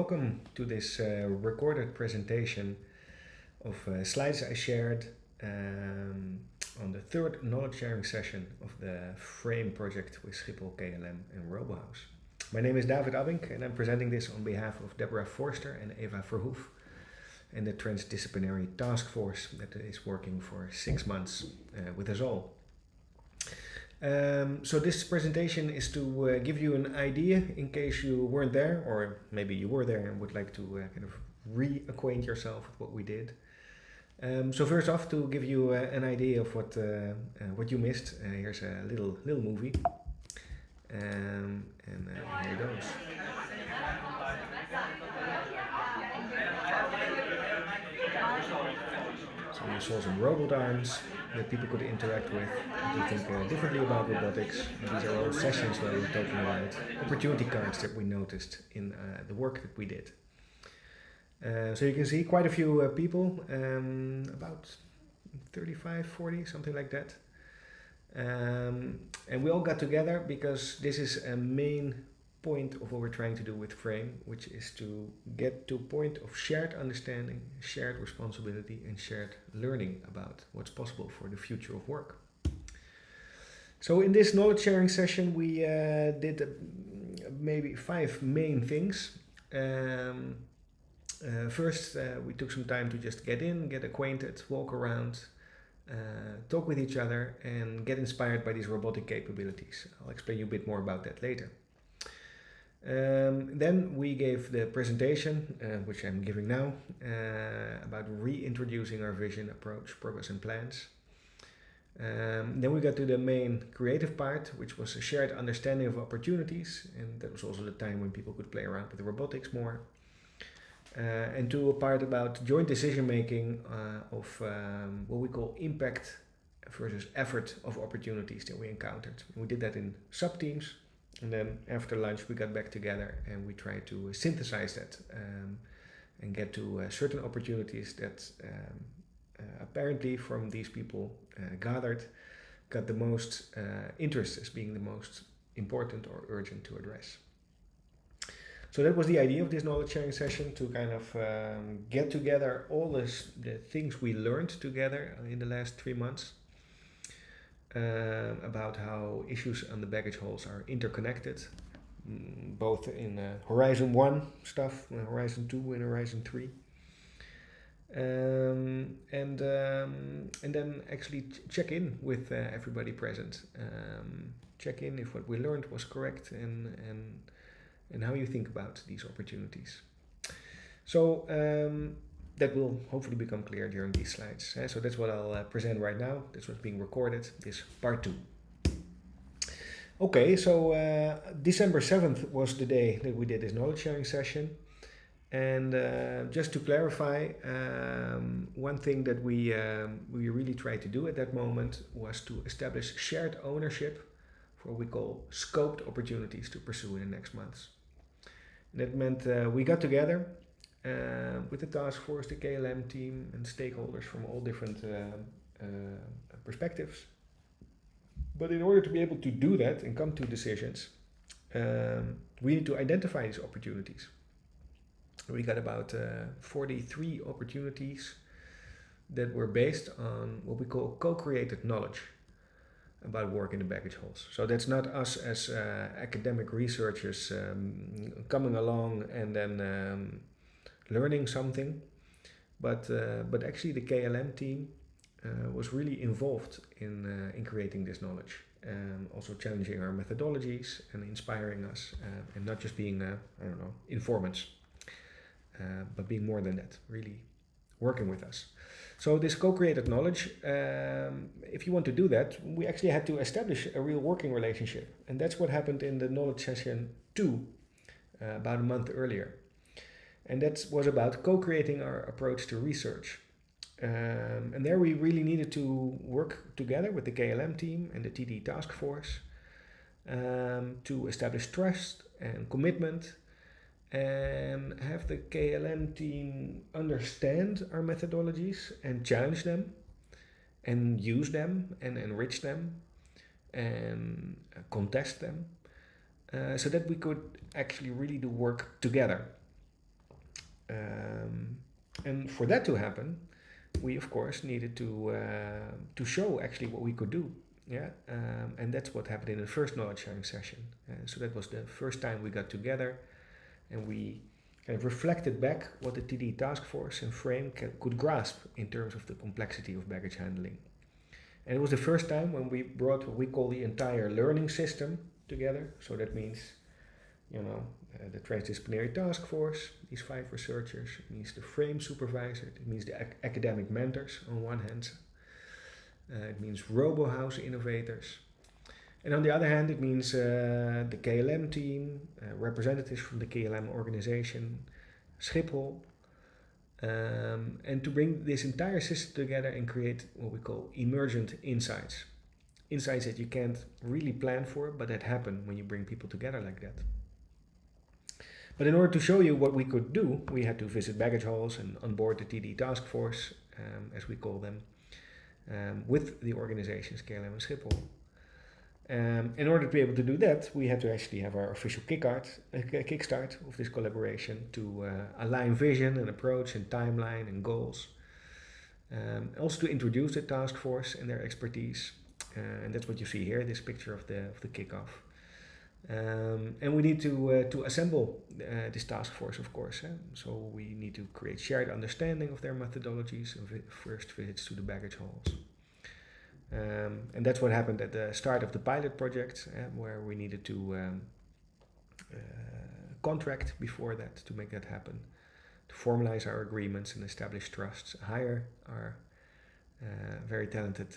Welcome to this recorded presentation of slides I shared on the third knowledge sharing session of the FRAIM project with Schiphol KLM and RoboHouse. My name is David Abink and I'm presenting this on behalf of Deborah Forster and Eva Verhoef and the transdisciplinary task force that is working for 6 months with us all. So this presentation is to give you an idea in case you weren't there, or maybe you were there and would like to kind of reacquaint yourself with what we did. So first off, to give you an idea of what you missed, here's a little movie, and here it goes. So you saw some robot arms that people could interact with, to think differently about robotics. And these are all sessions where we're talking about opportunity cards that we noticed in the work that we did. So you can see quite a few people, about 35, 40, something like that. And we all got together because this is a main point of what we're trying to do with FRAIM, which is to get to a point of shared understanding, shared responsibility, and shared learning about what's possible for the future of work. So in this knowledge sharing session, we did maybe 5 main things. First, we took some time to just get in, get acquainted, walk around, talk with each other, and get inspired by these robotic capabilities. I'll explain you a bit more about that later. Then we gave the presentation, which I'm giving now, about reintroducing our vision, approach, purpose and plans. Then we got to the main creative part, which was a shared understanding of opportunities, and that was also the time when people could play around with the robotics more. And to a part about joint decision making of what we call impact versus effort of opportunities that we encountered. We did that in sub-teams. And then after lunch we got back together and we tried to synthesize that and get to certain opportunities that apparently from these people gathered got the most interest as being the most important or urgent to address. So that was the idea of this knowledge sharing session, to kind of get together all the things we learned together in the last 3 months. About how issues on the baggage halls are interconnected, both in Horizon 1 stuff, Horizon 2 and Horizon 3. And then actually check in with everybody present. Check in if what we learned was correct and how you think about these opportunities. So that will hopefully become clear during these slides. So that's what I'll present right now. That's what's being recorded, this part 2. Okay, so December 7th was the day that we did this knowledge sharing session. And just to clarify, one thing that we really tried to do at that moment was to establish shared ownership for what we call scoped opportunities to pursue in the next months. And that meant we got together with the task force, the KLM team, and stakeholders from all different perspectives. But in order to be able to do that and come to decisions, we need to identify these opportunities. We got about 43 opportunities that were based on what we call co-created knowledge about work in the baggage halls. So that's not us as academic researchers coming along and then learning something, but actually the KLM team was really involved in creating this knowledge, also challenging our methodologies and inspiring us, and not just being informants, but being more than that, really working with us. So this co-created knowledge, if you want to do that, we actually had to establish a real working relationship, and that's what happened in the knowledge session 2 about a month earlier. And that was about co-creating our approach to research. And there we really needed to work together with the KLM team and the TD task force to establish trust and commitment and have the KLM team understand our methodologies and challenge them and use them and enrich them and contest them so that we could actually really do work together. And for that to happen, we of course needed to show actually what we could do. Yeah, and that's what happened in the first knowledge sharing session. So that was the first time we got together, and we kind of reflected back what the TD task force and frame could grasp in terms of the complexity of baggage handling. And it was the first time when we brought what we call the entire learning system together. So that means, the transdisciplinary task force, these 5 researchers, it means the frame supervisor, it means the academic mentors on one hand, it means RoboHouse innovators. And on the other hand, it means the KLM team, representatives from the KLM organization, Schiphol, and to bring this entire system together and create what we call emergent insights. Insights that you can't really plan for, but that happen when you bring people together like that. But in order to show you what we could do, we had to visit baggage halls and onboard the TD task force, as we call them, with the organizations KLM and Schiphol. In order to be able to do that, we had to actually have our official kickstart of this collaboration to align vision and approach and timeline and goals. Also to introduce the task force and their expertise. And that's what you see here, this picture of the kickoff. And we need to assemble this task force, of course. So we need to create shared understanding of their methodologies and first visits to the baggage halls. And that's what happened at the start of the pilot project, where we needed to contract before that to make that happen, to formalize our agreements and establish trusts, hire our very talented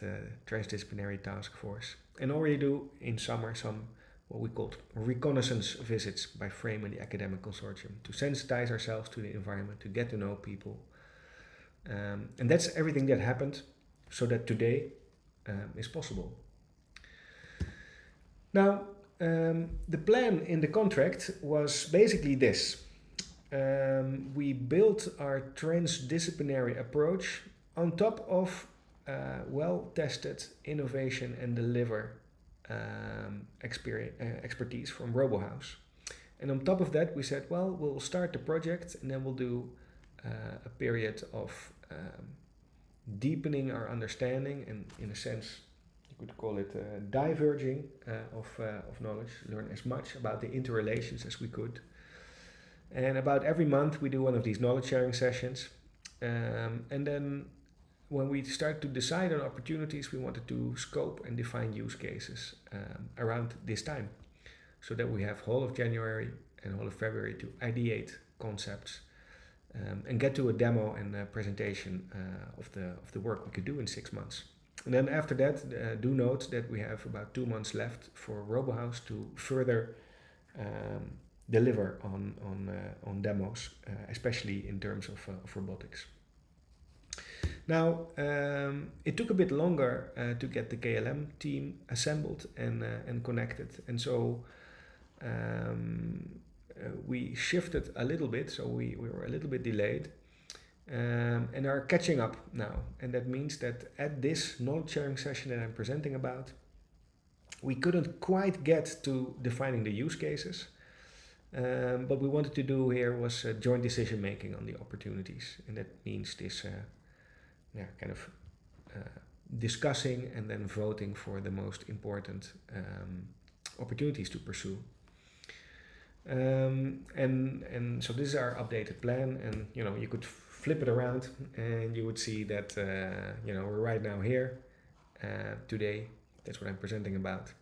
transdisciplinary task force, and already do in summer some what we called reconnaissance visits by Frame and the academic consortium to sensitize ourselves to the environment, to get to know people. And that's everything that happened so that today is possible. Now, the plan in the contract was basically this. We built our transdisciplinary approach on top of well-tested innovation and deliver expertise from RoboHouse. And on top of that, we said, well, we'll start the project and then we'll do a period of deepening our understanding and, in a sense, you could call it diverging of knowledge, learn as much about the interrelations as we could. And about every month we do one of these knowledge sharing sessions. And then when we start to decide on opportunities, we wanted to scope and define use cases around this time, so that we have whole of January and whole of February to ideate concepts and get to a demo and a presentation of the work we could do in 6 months. And then after that, do note that we have about 2 months left for RoboHouse to further deliver on demos, especially in terms of robotics. Now, it took a bit longer to get the KLM team assembled and connected, and so we shifted a little bit, so we were a little bit delayed, and are catching up now. And that means that at this knowledge sharing session that I'm presenting about, we couldn't quite get to defining the use cases. What we wanted to do here was joint decision making on the opportunities, and that means this kind of discussing and then voting for the most important opportunities to pursue. And so this is our updated plan, and you could flip it around and you would see that we're right now here today. That's what I'm presenting about.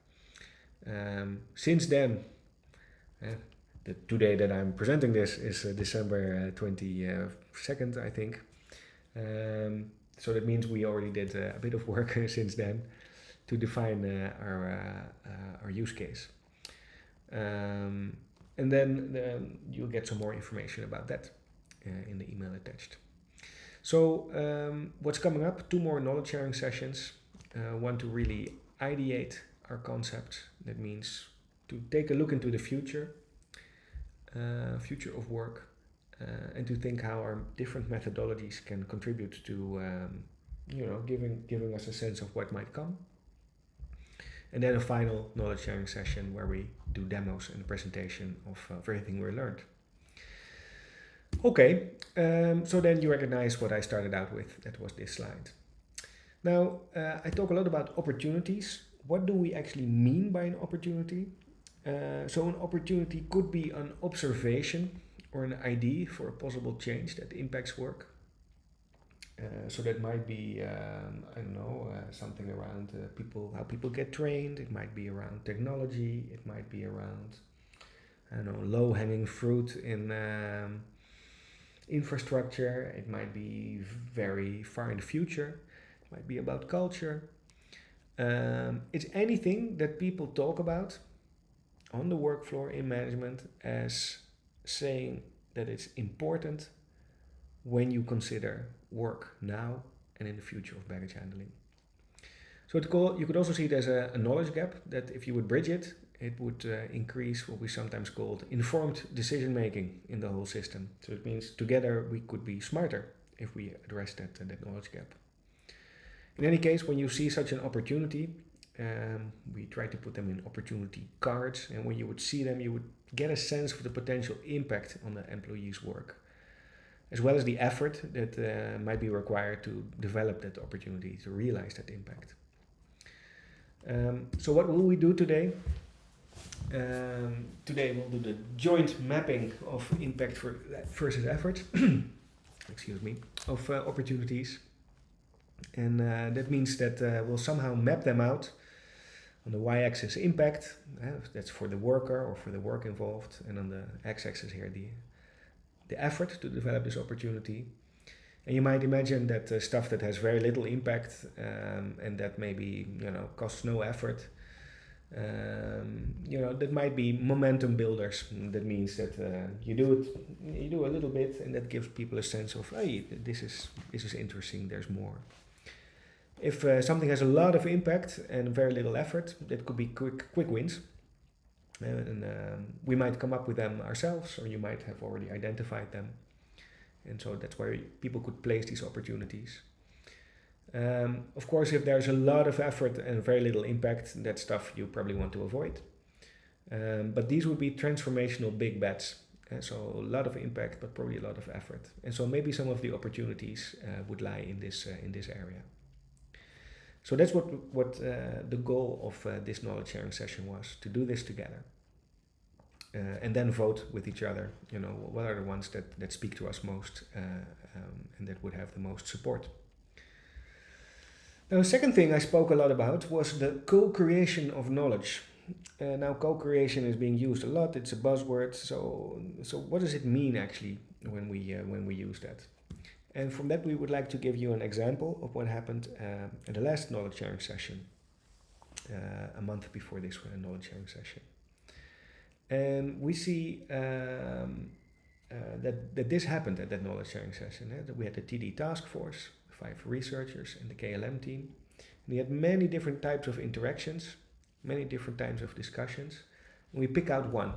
Since then, the today that I'm presenting this is December 22nd, I think. So that means we already did a bit of work since then to define our use case. And then you'll get some more information about that in the email attached. So what's coming up? 2 more knowledge sharing sessions. One to really ideate our concepts. That means to take a look into the future of work, and to think how our different methodologies can contribute to giving us a sense of what might come. And then a final knowledge sharing session where we do demos and a presentation of everything we learned. Okay, so then you recognize what I started out with. That was this slide. Now, I talk a lot about opportunities. What do we actually mean by an opportunity? So an opportunity could be an observation or an idea for a possible change that impacts work. So that might be, I don't know, something around people, how people get trained. It might be around technology. It might be around, I don't know, low-hanging fruit in infrastructure. It might be very far in the future. It might be about culture. It's anything that people talk about on the work floor in management as saying that it's important when you consider work now and in the future of baggage handling. So you could also see it as a knowledge gap that if you would bridge it, it would increase what we sometimes called informed decision making in the whole system. So it means together we could be smarter if we address that knowledge gap. In any case, when you see such an opportunity, we try to put them in opportunity cards, and when you would see them, you would get a sense of the potential impact on the employee's work, as well as the effort that might be required to develop that opportunity, to realize that impact. So what will we do today? Today we'll do the joint mapping of impact versus effort, excuse me, of opportunities. And that means that we'll somehow map them out. On the y-axis impact, that's for the worker or for the work involved, and on the x-axis here the effort to develop this opportunity. And you might imagine that stuff that has very little impact and that maybe costs no effort, that might be momentum builders. That means that you do a little bit, and that gives people a sense of, hey, this is interesting. There's more. If something has a lot of impact and very little effort, that could be quick wins. And we might come up with them ourselves, or you might have already identified them. And so that's where people could place these opportunities. Of course, if there's a lot of effort and very little impact, that's stuff you probably want to avoid. But these would be transformational big bets. So a lot of impact, but probably a lot of effort. And so maybe some of the opportunities would lie in this area. So that's what the goal of this knowledge sharing session was, to do this together. And then vote with each other, what are the ones that speak to us most and that would have the most support. Now, the second thing I spoke a lot about was the co-creation of knowledge. Now, co-creation is being used a lot, it's a buzzword, so what does it mean actually when we use that? And from that we would like to give you an example of what happened at the last knowledge sharing session, a month before this knowledge sharing session. And we see that this happened at that knowledge sharing session. That we had the TD task force, 5 researchers and the KLM team. We had many different types of interactions, many different types of discussions. And we pick out one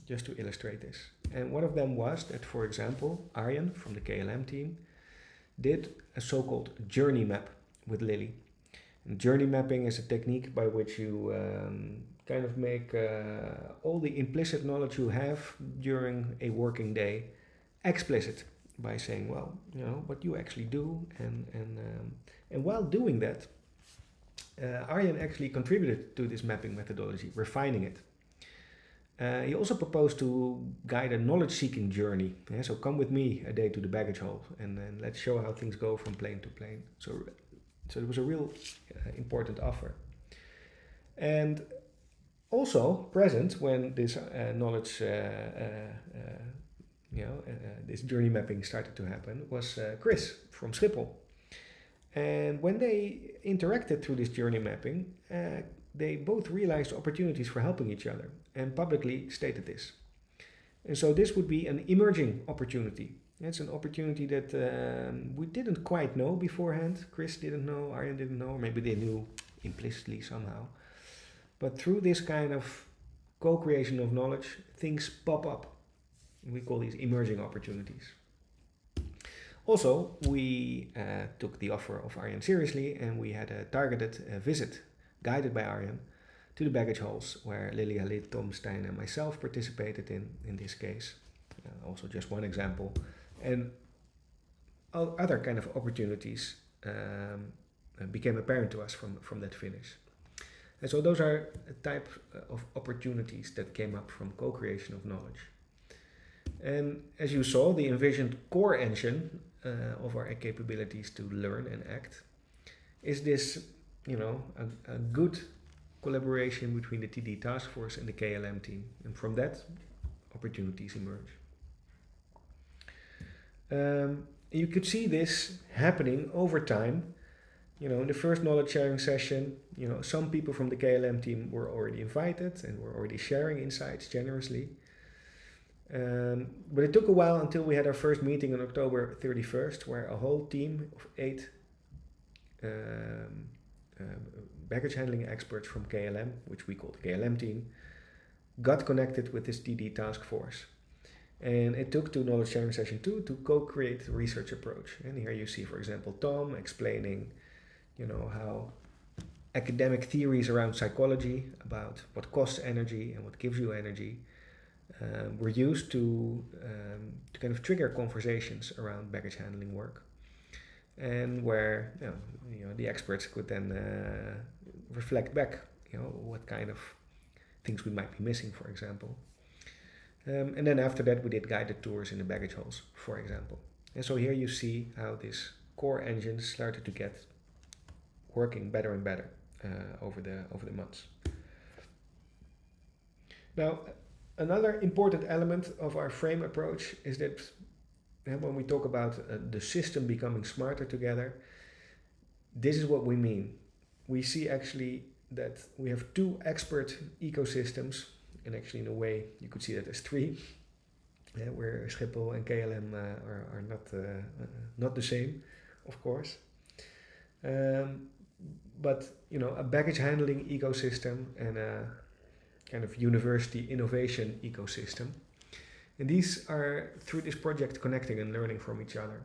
just to illustrate this. And one of them was that, for example, Arjen from the KLM team did a so-called journey map with Lily. And journey mapping is a technique by which you kind of make all the implicit knowledge you have during a working day explicit by saying, well, what you actually do, and while doing that, Arjen actually contributed to this mapping methodology, refining it. He also proposed to guide a knowledge-seeking journey. So come with me a day to the baggage hall, and then let's show how things go from plane to plane. So it was a real important offer. And also present when this knowledge, this journey mapping started to happen was Chris from Schiphol. And when they interacted through this journey mapping, they both realized opportunities for helping each other and publicly stated this. And so this would be an emerging opportunity. It's an opportunity that we didn't quite know beforehand. Chris didn't know, Arjen didn't know, or maybe they knew implicitly somehow. But through this kind of co-creation of knowledge, things pop up. We call these emerging opportunities. Also, we took the offer of Arjen seriously, and we had a targeted visit, guided by Arjen, to the baggage halls, where Lily Halit, Tom Stein and myself participated in this case. Also just one example. And other kind of opportunities became apparent to us from that finish. And so those are a type of opportunities that came up from co-creation of knowledge. And as you saw, the envisioned core engine of our capabilities to learn and act is this, a good collaboration between the TD task force and the KLM team. And from that, opportunities emerge. You could see this happening over time. In the first knowledge sharing session, some people from the KLM team were already invited and were already sharing insights generously. But it took a while until we had our first meeting on October 31st, where a whole team of 8 baggage handling experts from KLM, which we call the KLM team, got connected with this TD task force. And it took to knowledge sharing session 2 to co-create the research approach. And here you see, for example, Tom explaining, how academic theories around psychology about what costs energy and what gives you energy were used to kind of trigger conversations around baggage handling work, and where the experts could then reflect back, what kind of things we might be missing, for example. And then after that, we did guided tours in the baggage halls, for example. And so here you see how this core engine started to get working better and better over the months. Now, another important element of our frame approach is that when we talk about the system becoming smarter together, this is what we mean. We see actually that we have 2 expert ecosystems, and actually in a way you could see that as 3, where Schiphol and KLM are not the same, of course. But a baggage handling ecosystem and a kind of university innovation ecosystem. And these are, through this project, connecting and learning from each other.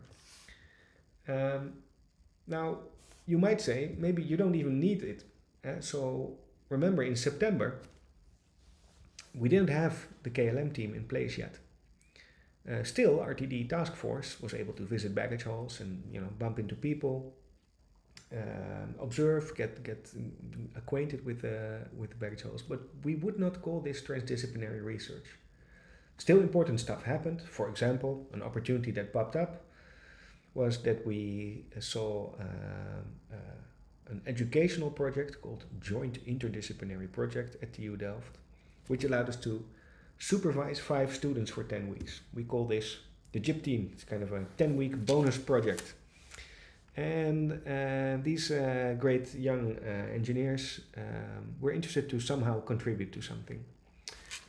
Now, you might say, maybe you don't even need it. So remember, in September, we didn't have the KLM team in place yet. Still, our TD task force was able to visit baggage halls and bump into people, observe, get acquainted with the baggage halls. But we would not call this transdisciplinary research. Still important stuff happened. For example, an opportunity that popped up was that we saw an educational project called Joint Interdisciplinary Project at TU Delft, which allowed us to supervise 5 students for 10 weeks. We call this the JIP team. It's kind of a 10-week bonus project. And these great young engineers were interested to somehow contribute to something.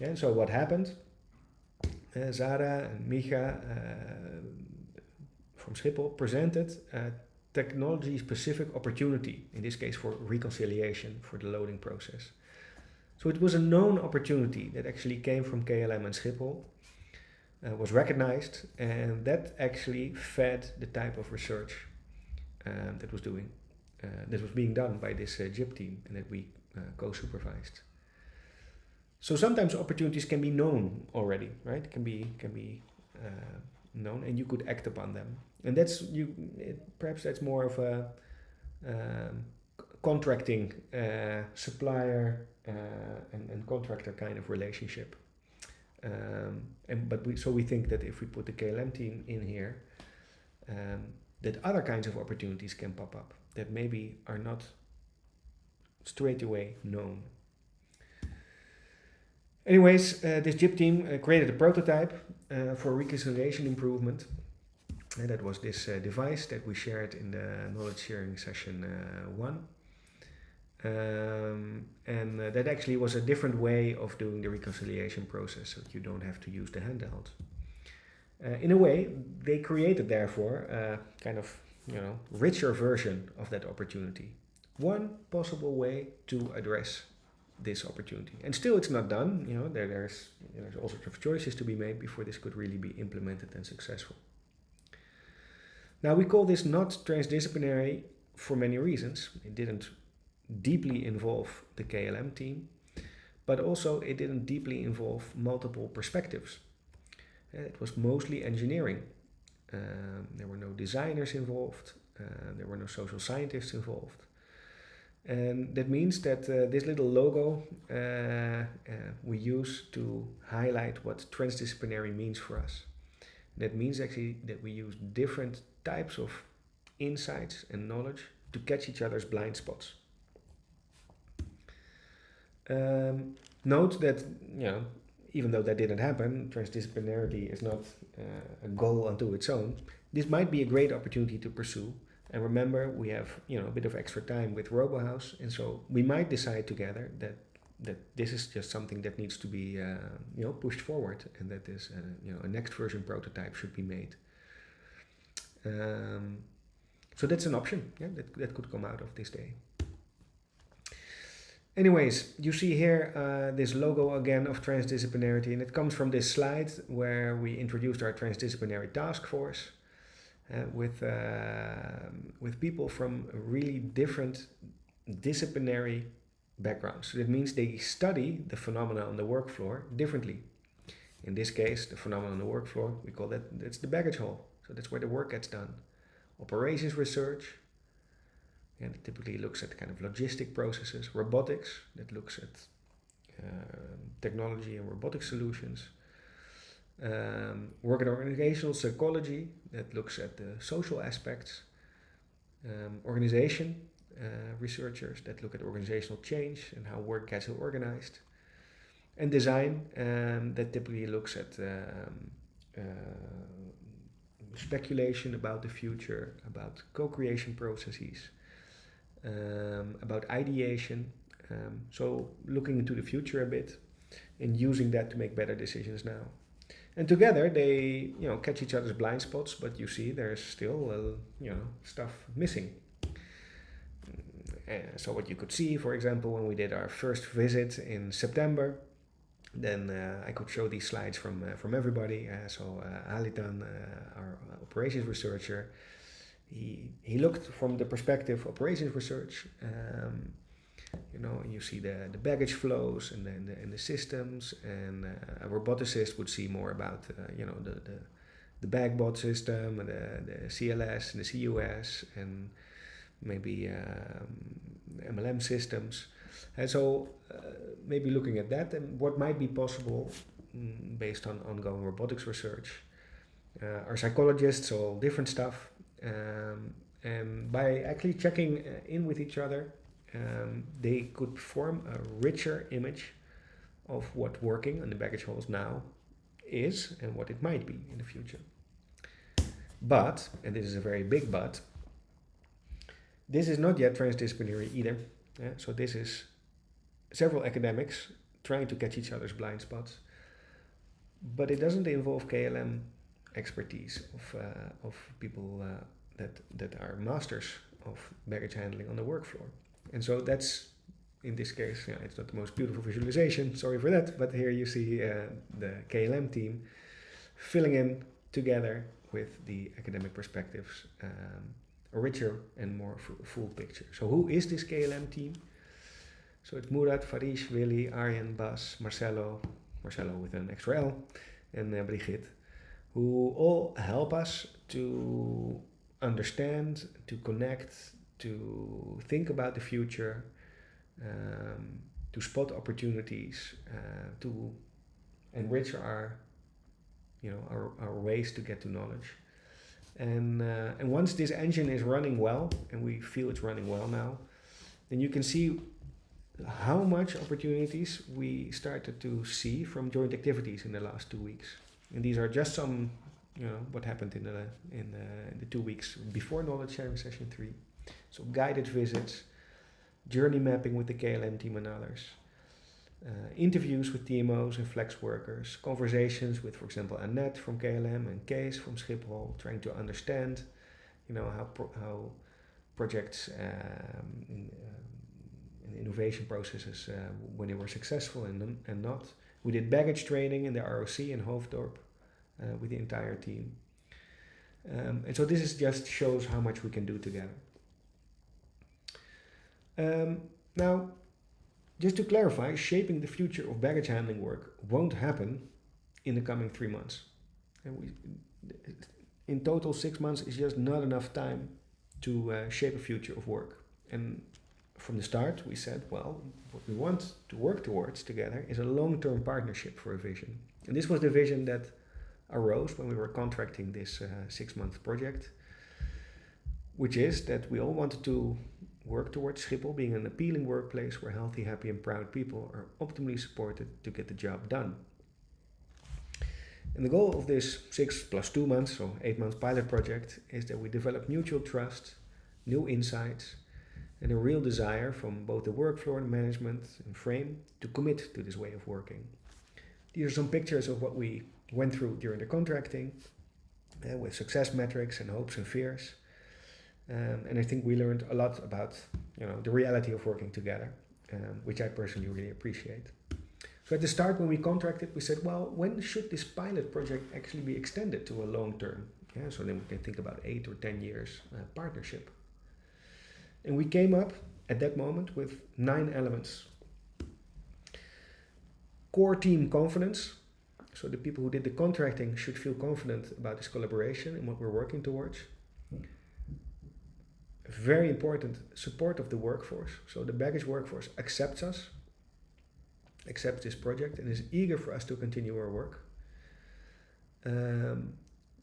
Yeah, so what happened? Zara and Micha from Schiphol presented a technology-specific opportunity, in this case for reconciliation for the loading process. So it was a known opportunity that actually came from KLM and Schiphol, was recognized, and that actually fed the type of research that was being done by this JIP team and that we co-supervised. So sometimes opportunities can be known already, right? Can be known, and you could act upon them. And perhaps that's more of a contracting supplier and contractor kind of relationship. So we think that if we put the KLM team in here, that other kinds of opportunities can pop up that maybe are not straight away known. Anyways, this JIP team created a prototype for reconciliation improvement. And that was this device that we shared in the knowledge sharing session 1. And that actually was a different way of doing the reconciliation process, so that you don't have to use the handheld. In a way, they created, therefore, a kind of richer version of that opportunity. One possible way to address this opportunity. And still it's not done. There's all sorts of choices to be made before this could really be implemented and successful. Now, we call this not transdisciplinary for many reasons. It didn't deeply involve the KLM team, but also it didn't deeply involve multiple perspectives. It was mostly engineering. There were no designers involved. There were no social scientists involved. And that means that this little logo we use to highlight what transdisciplinary means for us. That means actually that we use different types of insights and knowledge to catch each other's blind spots. Note that, even though that didn't happen, transdisciplinarity is not a goal unto its own. This might be a great opportunity to pursue. And remember, we have a bit of extra time with RoboHouse, and so we might decide together that this is just something that needs to be pushed forward, and that this a next version prototype should be made. So that's an option, that could come out of this day. Anyways, you see here this logo again of transdisciplinarity, and it comes from this slide where we introduced our transdisciplinary task force with people from really different disciplinary backgrounds. So that means they study the phenomena on the work floor differently. In this case, the phenomena on the work floor, we call that's the baggage hall. So that's where the work gets done. Operations research, and it typically looks at kind of logistic processes. Robotics, that looks at technology and robotic solutions. Work and organizational psychology, that looks at the social aspects. Organization researchers that look at organizational change and how work gets organized. And design, that typically looks at speculation about the future, about co-creation processes, about ideation. So looking into the future a bit and using that to make better decisions now. And together they catch each other's blind spots, but you see there's still stuff missing. So what you could see, for example, when we did our first visit in September, then I could show these slides from everybody. So Halitan, our operations researcher, he looked from the perspective of operations research. You see the baggage flows and the systems, and a roboticist would see more about the bagbot system and the CLS and the CUS and maybe MLM systems. And so maybe looking at that and what might be possible based on ongoing robotics research. Our psychologists, so different stuff. And by actually checking in with each other, they could form a richer image of what working on the baggage halls now is and what it might be in the future. But, and this is a very big but, this is not yet transdisciplinary either. So this is several academics trying to catch each other's blind spots, but it doesn't involve KLM expertise of people that are masters of baggage handling on the work floor. And so that's, in this case, it's not the most beautiful visualization, sorry for that, but here you see the KLM team filling in together with the academic perspectives, a richer and more full picture. So who is this KLM team? So it's Murat, Farish, Willy, Arjen, Bas, Marcelo with an extra L, and Brigitte, who all help us to understand, to connect, to think about the future, to spot opportunities, to enrich our ways to get to knowledge. And once this engine is running well, and we feel it's running well now, then you can see how much opportunities we started to see from joint activities in the last 2 weeks. And these are just some, what happened in the 2 weeks before knowledge sharing session 3. So guided visits, journey mapping with the KLM team and others, interviews with TMOs and flex workers, conversations with, for example, Annette from KLM and Kees from Schiphol, trying to understand, how projects and innovation processes when they were successful and not. We did baggage training in the ROC in Hoofddorp with the entire team. And so this just shows how much we can do together. Now, just to clarify, shaping the future of baggage handling work won't happen in the coming 3 months. And in total, 6 months is just not enough time to shape a future of work. And from the start, we said, well, what we want to work towards together is a long-term partnership for a vision. And this was the vision that arose when we were contracting this 6-month project, which is that we all wanted to work towards Schiphol being an appealing workplace where healthy, happy, and proud people are optimally supported to get the job done. And the goal of this 6 plus 2 months, so 8 months pilot project, is that we develop mutual trust, new insights, and a real desire from both the work floor and management and Frame to commit to this way of working. These are some pictures of what we went through during the contracting with success metrics and hopes and fears. And I think we learned a lot about the reality of working together, which I personally really appreciate. So at the start when we contracted, we said, well, when should this pilot project actually be extended to a long term? Yeah, so then we can think about 8 or 10 years partnership. And we came up at that moment with 9 elements. Core team confidence. So the people who did the contracting should feel confident about this collaboration and what we're working towards. Very important, support of the workforce. So the baggage workforce accepts us, accepts this project, and is eager for us to continue our work.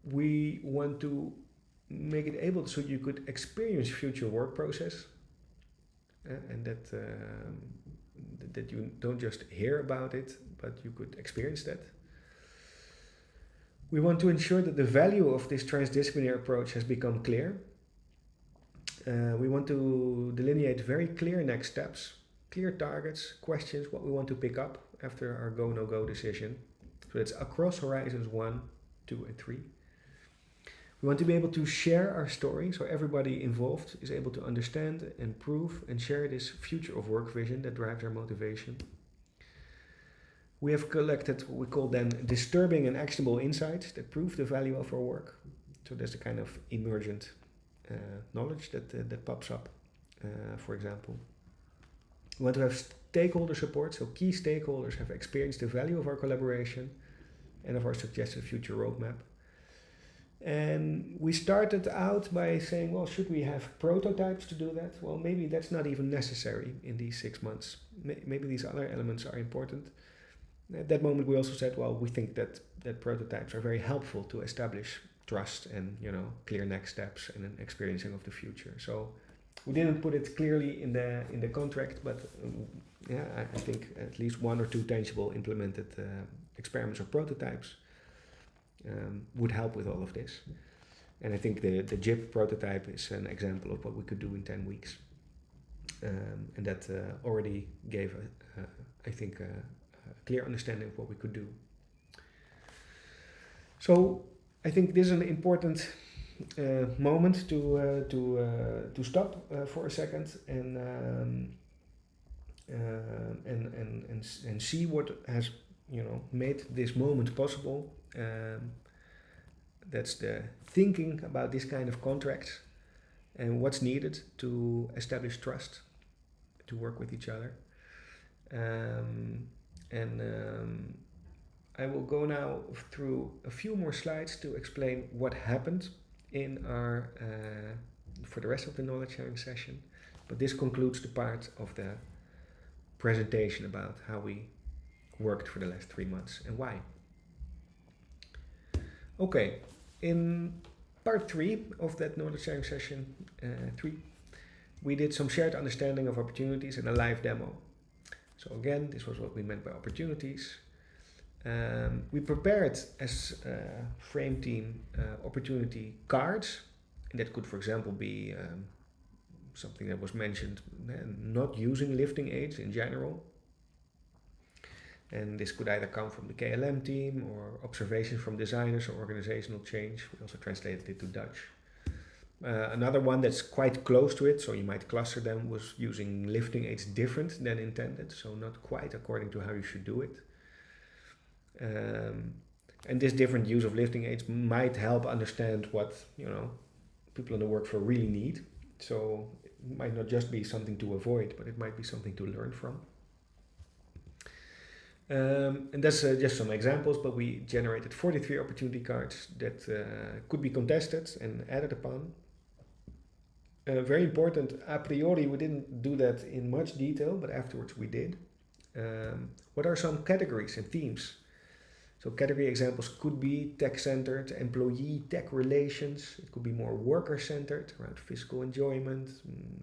We want to make it able so you could experience future work process, and that you don't just hear about it, but you could experience that. We want to ensure that the value of this transdisciplinary approach has become clear. We want to delineate very clear next steps, clear targets, questions, what we want to pick up after our go, no go decision. So that's across horizons 1, 2, and 3. We want to be able to share our story so everybody involved is able to understand and prove and share this future of work vision that drives our motivation. We have collected what we call then disturbing and actionable insights that prove the value of our work. So there's the kind of emergent knowledge that pops up, for example. We want to have stakeholder support, so key stakeholders have experienced the value of our collaboration and of our suggested future roadmap. And we started out by saying, well, should we have prototypes to do that? Well, maybe that's not even necessary in these 6 months. Maybe these other elements are important. At that moment, we also said, well, we think that prototypes are very helpful to establish trust and clear next steps and an experiencing of the future. So we didn't put it clearly in the contract, but I think at least 1 or 2 tangible implemented experiments or prototypes would help with all of this. And I think the JIP prototype is an example of what we could do in 10 weeks. And that already gave, I think, a clear understanding of what we could do. So I think this is an important moment to stop for a second and see what has made this moment possible. That's the thinking about this kind of contracts and what's needed to establish trust, to work with each other. I will go now through a few more slides to explain what happened in our for the rest of the knowledge sharing session. But this concludes the part of the presentation about how we worked for the last 3 months and why. Okay, in part 3 of that knowledge sharing session 3, we did some shared understanding of opportunities and a live demo. So again, this was what we meant by opportunities. We prepared as a Frame team opportunity cards, and that could, for example, be something that was mentioned, not using lifting aids in general. And this could either come from the KLM team or observations from designers or organizational change. We also translated it to Dutch. Another one that's quite close to it, so you might cluster them, was using lifting aids different than intended, so not quite according to how you should do it. And this different use of lifting aids might help understand what people on the work floor really need. So it might not just be something to avoid, but it might be something to learn from. And that's just some examples, but we generated 43 opportunity cards that could be contested and added upon. Very important, a priori we didn't do that in much detail, but afterwards we did. What are some categories and themes? So category examples could be tech-centered, employee-tech relations. It could be more worker-centered, around physical enjoyment,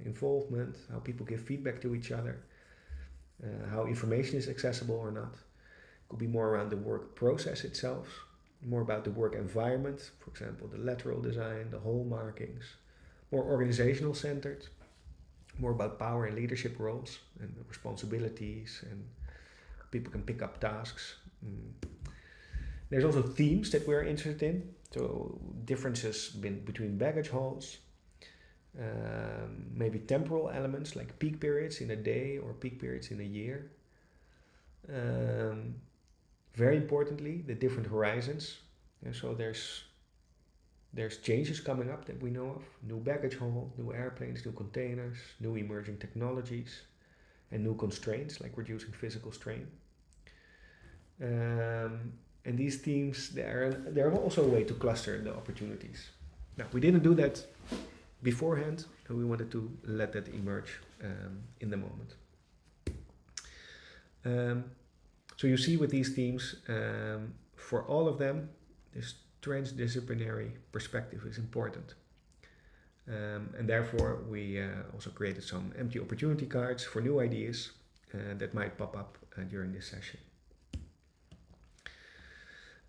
involvement, how people give feedback to each other, how information is accessible or not. It could be more around the work process itself, more about the work environment, for example, the lateral design, the hole markings. More organizational-centered, more about power and leadership roles and responsibilities, and people can pick up tasks. There's also themes that we're interested in, so differences between baggage halls, maybe temporal elements like peak periods in a day or peak periods in a year. Very importantly, the different horizons. So there's changes coming up that we know of, new baggage hall, new airplanes, new containers, new emerging technologies, and new constraints like reducing physical strain. And these themes, they're also a way to cluster the opportunities. Now, we didn't do that beforehand, and we wanted to let that emerge in the moment. So you see with these themes, for all of them, this transdisciplinary perspective is important. And therefore, we also created some empty opportunity cards for new ideas that might pop up during this session.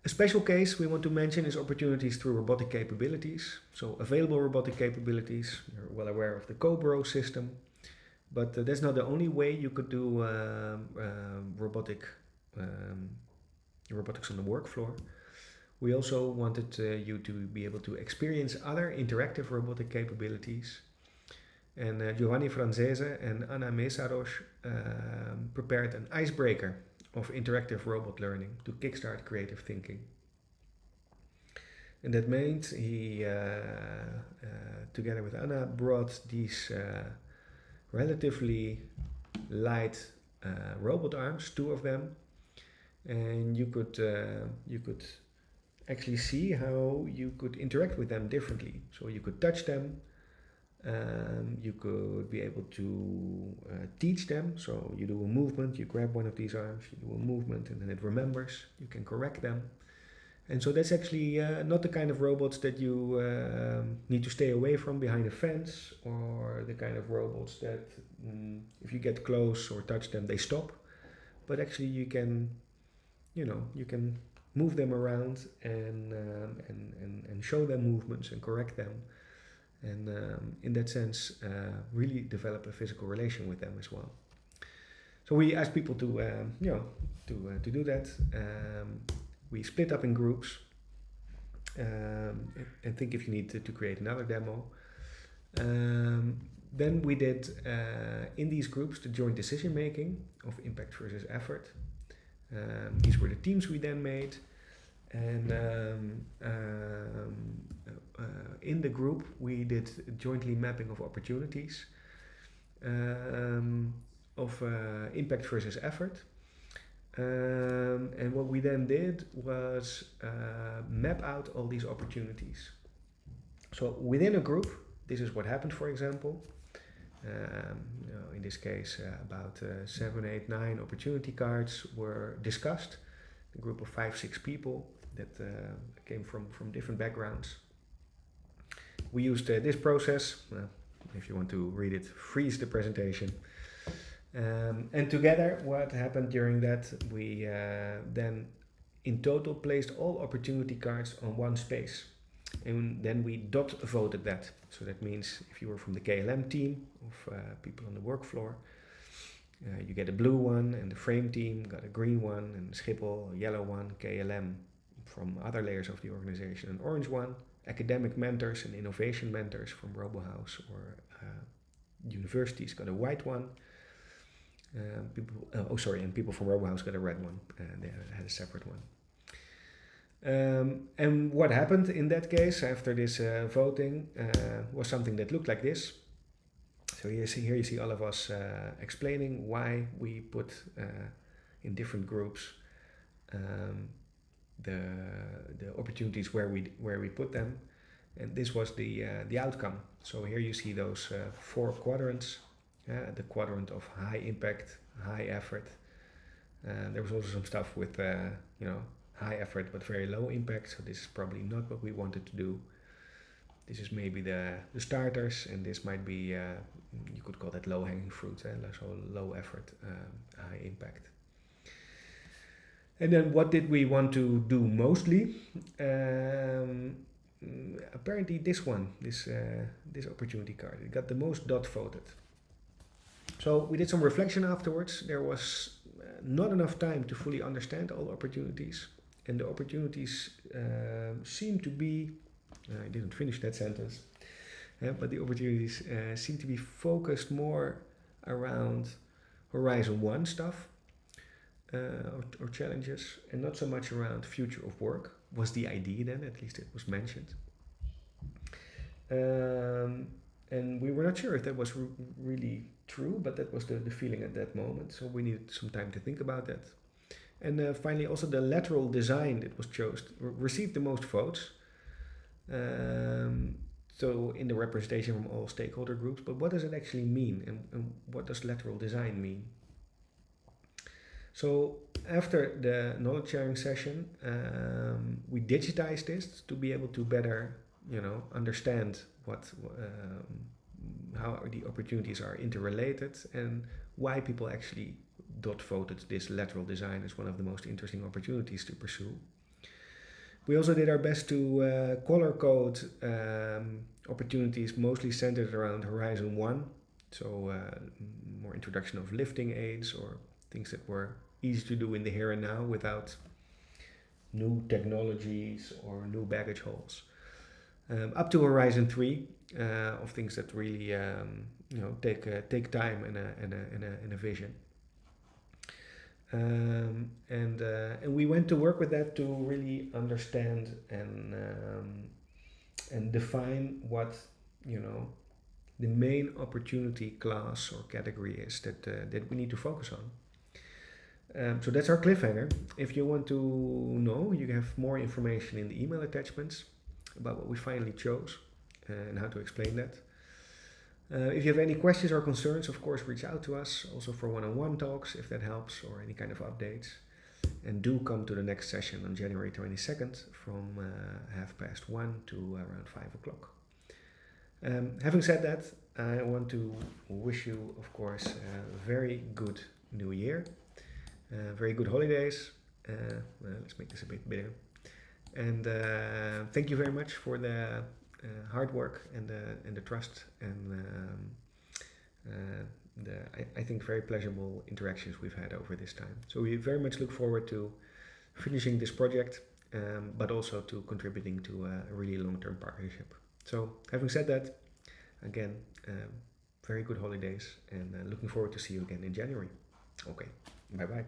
A special case we want to mention is opportunities through robotic capabilities. So available robotic capabilities, you're well aware of the CoBro system, but that's not the only way you could do robotics on the work floor. We also wanted you to be able to experience other interactive robotic capabilities. And Giovanni Francese and Anna Mesaros prepared an icebreaker of interactive robot learning to kickstart creative thinking. And that meant he, together with Anna, brought these relatively light robot arms, 2 of them, and you could actually see how you could interact with them differently. So you could touch them, you could be able to teach them. So you do a movement, you grab one of these arms, you do a movement, and then it remembers. You can correct them. And so that's actually not the kind of robots that you need to stay away from behind a fence, or the kind of robots that if you get close or touch them, they stop. But actually you can move them around and show them movements and correct them. And in that sense, really develop a physical relation with them as well. So we asked people to do that. We split up in groups and think if you need to create another demo. Then we did in these groups the joint decision making of impact versus effort. These were the teams we then made. And in the group we did jointly mapping of opportunities of impact versus effort. And what we then did was map out all these opportunities. So within a group, this is what happened, for example. In this case, about 7, 8, 9 opportunity cards were discussed. A group of 5, 6 people that came from different backgrounds. We used this process. If you want to read it, freeze the presentation. And together, what happened during that, we then in total placed all opportunity cards on one space. And then we dot voted that. So that means if you were from the KLM team of people on the work floor, you get a blue one, and the frame team got a green one, and Schiphol, a yellow one, KLM from other layers of the organization, an orange one, academic mentors and innovation mentors from RoboHouse or universities got a white one. And people from RoboHouse got a red one, and they had a separate one. And what happened in that case after this voting was something that looked like this. So here you see all of us explaining why we put in different groups the opportunities where we put them, and this was the outcome. So here you see those 4 quadrants. The quadrant of high impact, high effort. There was also some stuff with high effort but very low impact. So this is probably not what we wanted to do. This is maybe the starters, and this might be you could call that low hanging fruit. So low effort, high impact. And then what did we want to do mostly? Apparently this one, this opportunity card, it got the most dot voted. So we did some reflection afterwards. There was not enough time to fully understand all opportunities, and the opportunities seem to be, I didn't finish that sentence, but the opportunities seem to be focused more around Horizon 1 stuff or challenges, and not so much around future of work, was the idea then, at least it was mentioned. And we were not sure if that was really true, but that was the feeling at that moment. So we needed some time to think about that. And finally, also the lateral design that was chosen received the most votes. So in the representation from all stakeholder groups. But what does it actually mean, and what does lateral design mean? So after the knowledge sharing session, we digitized this to be able to better, understand how the opportunities are interrelated and why people actually dot voted this lateral design as one of the most interesting opportunities to pursue. We also did our best to color code opportunities mostly centered around Horizon 1, so more introduction of lifting aids or things that were easy to do in the here and now without new technologies or new baggage halls. Up to Horizon 3 of things that really take time and a vision. And we went to work with that to really understand and define what the main opportunity class or category is that we need to focus on. So that's our cliffhanger. If you want to know, you have more information in the email attachments about what we finally chose and how to explain that. If you have any questions or concerns, of course, reach out to us also for one-on-one talks if that helps, or any kind of updates. And do come to the next session on January 22nd from 1:30 to around 5 o'clock. Having said that, I want to wish you, of course, a very good new year, very good holidays. Let's make this a bit bigger. And thank you very much for the hard work and the trust and I think very pleasurable interactions we've had over this time. So we very much look forward to finishing this project, but also to contributing to a really long-term partnership. So having said that, again, very good holidays, and looking forward to see you again in January. Okay, bye-bye.